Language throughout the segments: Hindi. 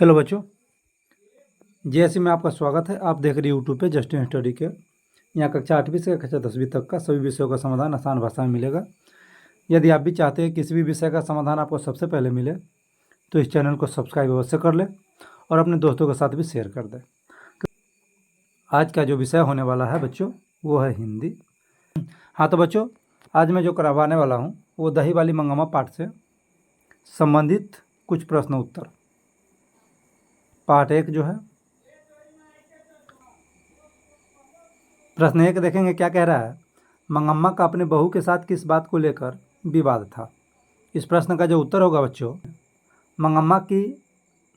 हेलो बच्चों, जैसे में आपका स्वागत है। आप देख रहे हैं यूट्यूब पे जस्टिन स्टडी के। यहाँ कक्षा 8वीं से कक्षा 10वीं तक का सभी विषयों का समाधान आसान भाषा में मिलेगा। यदि आप भी चाहते हैं किसी भी विषय का समाधान आपको सबसे पहले मिले तो इस चैनल को सब्सक्राइब अवश्य कर लें और अपने दोस्तों के साथ भी शेयर कर दें। आज का जो विषय होने वाला है बच्चों वो है हिंदी। हाँ तो बच्चों, आज मैं जो करवाने वाला हूँ वो दही वाली मंगम्मा पाठ से संबंधित कुछ प्रश्न उत्तर। पार्ट 1 जो है, प्रश्न 1 देखेंगे क्या कह रहा है। मंगम्मा का अपने बहू के साथ किस बात को लेकर विवाद था। इस प्रश्न का जो उत्तर होगा बच्चों, मंगम्मा की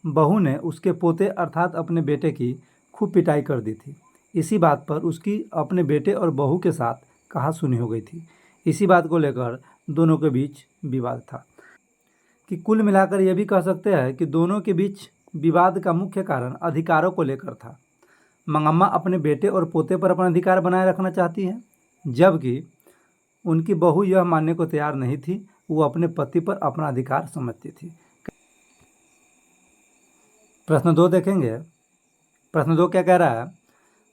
बहू ने उसके पोते अर्थात अपने बेटे की खूब पिटाई कर दी थी। इसी बात पर उसकी अपने बेटे और बहू के साथ कहासुनी हो गई थी। इसी बात को लेकर दोनों के बीच विवाद था। कि कुल मिलाकर यह भी कह सकते हैं कि दोनों के बीच विवाद का मुख्य कारण अधिकारों को लेकर था। मंगम्मा अपने बेटे और पोते पर अपना अधिकार बनाए रखना चाहती है, जबकि उनकी बहू यह मानने को तैयार नहीं थी। वो अपने पति पर अपना अधिकार समझती थी। प्रश्न 2 देखेंगे। प्रश्न 2 क्या कह रहा है,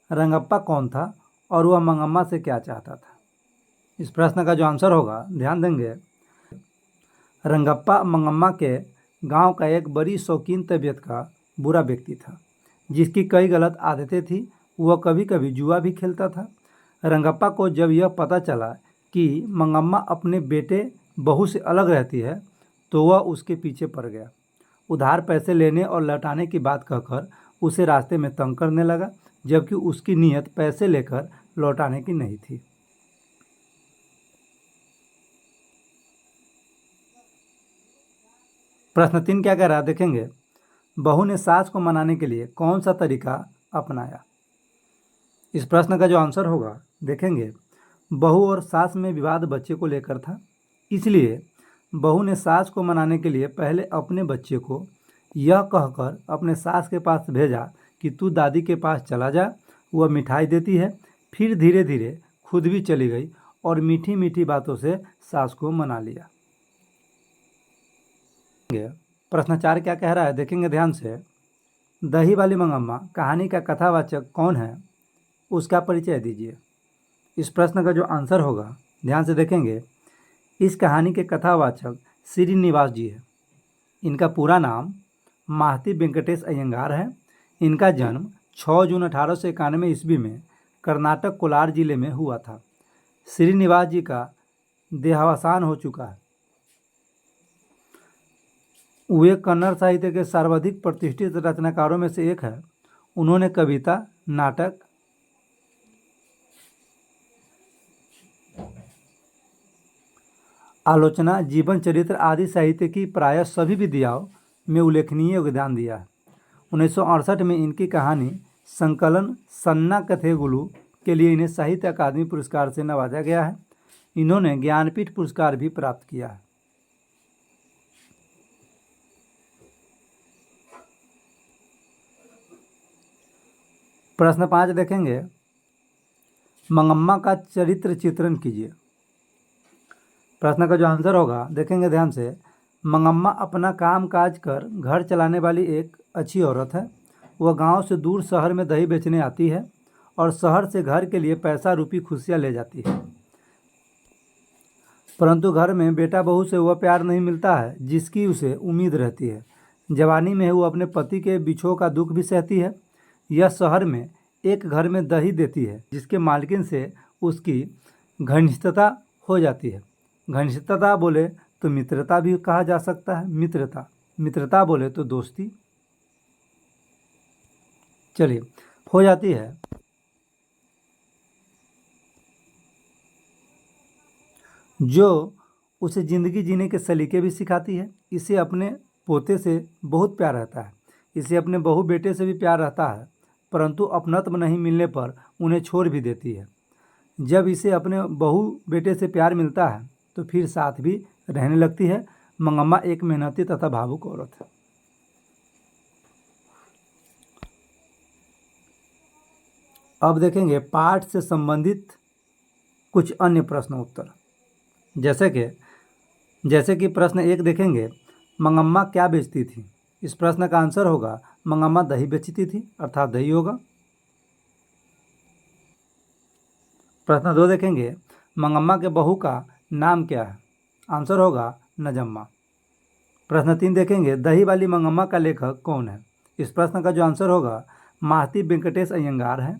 रंगप्पा कौन था और वह मंगम्मा से क्या चाहता था। इस प्रश्न का जो आंसर होगा, ध्यान देंगे। रंगप्पा मंगम्मा के गांव का एक बड़ी शौकीन तबीयत का बुरा व्यक्ति था, जिसकी कई गलत आदतें थी। वह कभी कभी जुआ भी खेलता था। रंगप्पा को जब यह पता चला कि मंगम्मा अपने बेटे बहू से अलग रहती है तो वह उसके पीछे पड़ गया। उधार पैसे लेने और लौटाने की बात कहकर उसे रास्ते में तंग करने लगा, जबकि उसकी नीयत पैसे लेकर लौटाने की नहीं थी। प्रश्न 3 क्या कह रहा है देखेंगे। बहू ने सास को मनाने के लिए कौन सा तरीका अपनाया। इस प्रश्न का जो आंसर होगा देखेंगे। बहू और सास में विवाद बच्चे को लेकर था, इसलिए बहू ने सास को मनाने के लिए पहले अपने बच्चे को यह कहकर अपने सास के पास भेजा कि तू दादी के पास चला जा, वह मिठाई देती है। फिर धीरे धीरे खुद भी चली गई और मीठी मीठी बातों से सास को मना लिया। प्रश्न 4 क्या कह रहा है देखेंगे ध्यान से। दही वाली मंगम्मा कहानी का कथावाचक कौन है, उसका परिचय दीजिए। इस प्रश्न का जो आंसर होगा, ध्यान से देखेंगे। इस कहानी के कथावाचक श्रीनिवास जी है। इनका पूरा नाम माहती वेंकटेश अयंगार है। इनका जन्म 6 जून 1891 ईस्वी में कर्नाटक कोलार जिले में हुआ था। श्रीनिवास जी का देहावसान हो चुका है। वे कन्नड़ साहित्य के सर्वाधिक प्रतिष्ठित रचनाकारों में से एक है। उन्होंने कविता, नाटक, आलोचना, जीवन चरित्र आदि साहित्य की प्रायः सभी विधाओं में उल्लेखनीय योगदान दिया है। 1968 में इनकी कहानी संकलन सन्ना कथेगुलु के लिए इन्हें साहित्य अकादमी पुरस्कार से नवाजा गया है। इन्होंने ज्ञानपीठ पुरस्कार भी प्राप्त किया है। प्रश्न 5 देखेंगे। मंगम्मा का चरित्र चित्रण कीजिए। प्रश्न का जो आंसर होगा देखेंगे ध्यान से। मंगम्मा अपना काम काज कर घर चलाने वाली एक अच्छी औरत है। वह गांव से दूर शहर में दही बेचने आती है और शहर से घर के लिए पैसा रूपी खुशियाँ ले जाती है, परंतु घर में बेटा बहू से वह प्यार नहीं मिलता है जिसकी उसे उम्मीद रहती है। जवानी में वो अपने पति के बिछोह का दुख भी सहती है। यह शहर में एक घर में दही देती है जिसके मालकिन से उसकी घनिष्ठता हो जाती है। घनिष्ठता बोले तो मित्रता भी कहा जा सकता है। मित्रता बोले तो दोस्ती, चलिए, हो जाती है। जो उसे ज़िंदगी जीने के सलीके भी सिखाती है। इसे अपने पोते से बहुत प्यार रहता है। इसे अपने बहू बेटे से भी प्यार रहता है, परंतु अपनत्व नहीं मिलने पर उन्हें छोड़ भी देती है। जब इसे अपने बहू बेटे से प्यार मिलता है तो फिर साथ भी रहने लगती है। मंगम्मा एक मेहनती तथा भावुक औरत है। अब देखेंगे पाठ से संबंधित कुछ अन्य प्रश्न उत्तर। जैसे कि प्रश्न 1 देखेंगे। मंगम्मा क्या बेचती थी। इस प्रश्न का आंसर होगा मंगम्मा दही बेचती थी, अर्थात दही होगा। प्रश्न 2 देखेंगे, मंगम्मा के बहू का नाम क्या है? आंसर होगा नजम्मा। प्रश्न 3 देखेंगे, दही वाली मंगम्मा का लेखक कौन है? इस प्रश्न का जो आंसर होगा महाती वेंकटेश अयंगार है।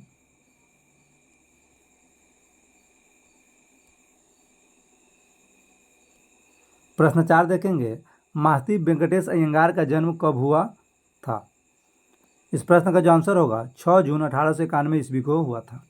प्रश्न 4 देखेंगे, महाती वेंकटेश अयंगार का जन्म कब हुआ था? इस प्रश्न का जो आंसर होगा 6 जून 1891 ईस्वी को हुआ था।